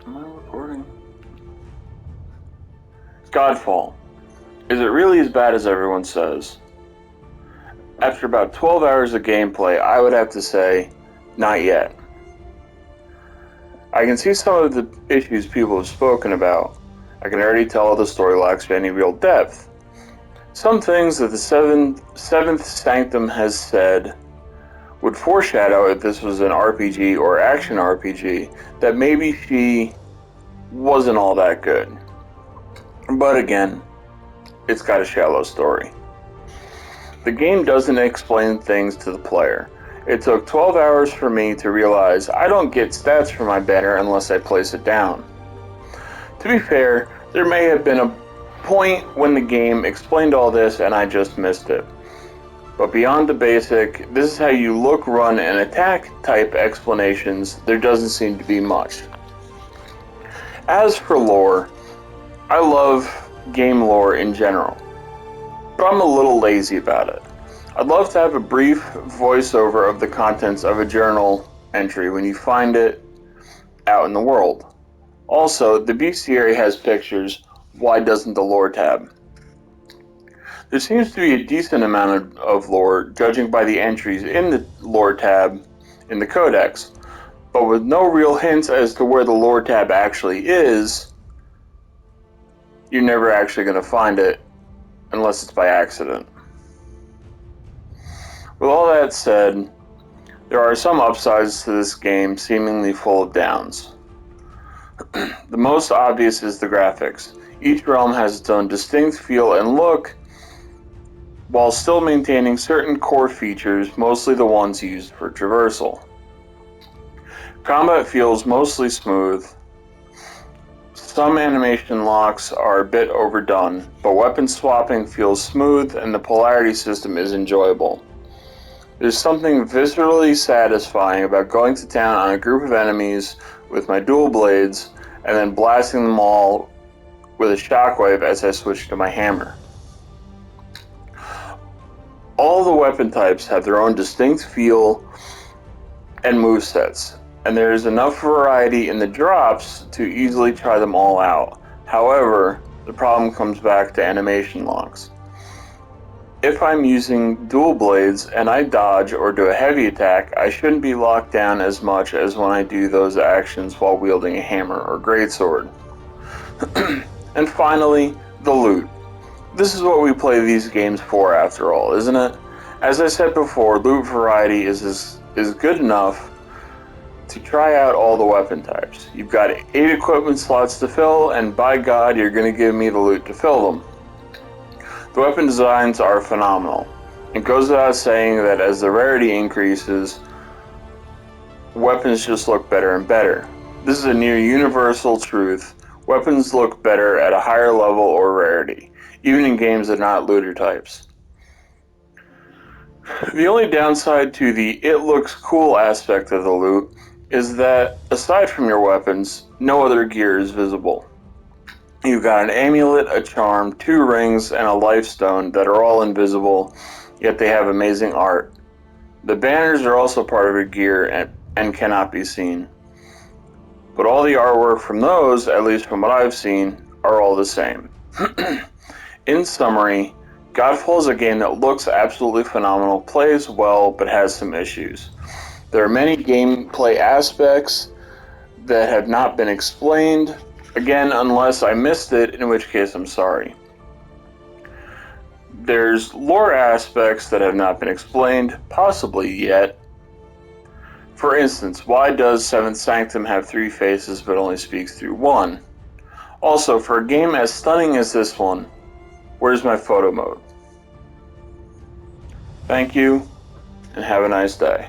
Am I recording? Godfall. Is it really as bad as everyone says? After about 12 hours of gameplay, I would have to say, not yet. I can see some of the issues people have spoken about. I can already tell the story lacks any real depth. Some things that the Seventh Sanctum has said would foreshadow if this was an RPG or action RPG that maybe she wasn't all that good. But again, it's got a shallow story. The game doesn't explain things to the player. It took 12 hours for me to realize I don't get stats for my banner unless I place it down. To be fair, there may have been a point when the game explained all this and I just missed it. But beyond the basic, this is how you look, run, and attack type explanations, there doesn't seem to be much. As for lore, I love game lore in general, but I'm a little lazy about it. I'd love to have a brief voiceover of the contents of a journal entry when you find it out in the world. Also, the bestiary has pictures. Why doesn't the lore tab? There seems to be a decent amount of lore, judging by the entries in the lore tab in the codex, but with no real hints as to where the lore tab actually is, you're never actually going to find it unless it's by accident. With all that said, there are some upsides to this game seemingly full of downs. The most obvious is the graphics. Each realm has its own distinct feel and look, while still maintaining certain core features, mostly the ones used for traversal. Combat feels mostly smooth. Some animation locks are a bit overdone, but weapon swapping feels smooth and the polarity system is enjoyable. There's something viscerally satisfying about going to town on a group of enemies with my dual blades and then blasting them all with a shockwave as I switch to my hammer. All the weapon types have their own distinct feel and movesets, and there is enough variety in the drops to easily try them all out. However, the problem comes back to animation locks. If I'm using dual blades and I dodge or do a heavy attack, I shouldn't be locked down as much as when I do those actions while wielding a hammer or greatsword. And finally, the loot. This is what we play these games for after all, isn't it? As I said before, loot variety is good enough to try out all the weapon types. You've got 8 equipment slots to fill, and by God, you're going to give me the loot to fill them. The weapon designs are phenomenal. It goes without saying that as the rarity increases, weapons just look better and better. This is a near universal truth. Weapons look better at a higher level or rarity, even in games that are not looter types. The only downside to the "it looks cool" aspect of the loot is that, aside from your weapons, no other gear is visible. You've got an amulet, a charm, 2 rings, and a lifestone that are all invisible, yet they have amazing art. The banners are also part of your gear and cannot be seen. But all the artwork from those, at least from what I've seen, are all the same. In summary, Godfall is a game that looks absolutely phenomenal, plays well, but has some issues. There are many gameplay aspects that have not been explained, again, unless I missed it, in which case I'm sorry. There's lore aspects that have not been explained, possibly yet. For instance, why does Seventh Sanctum have 3 faces but only speaks through 1? Also, for a game as stunning as this one, where's my photo mode? Thank you, and have a nice day.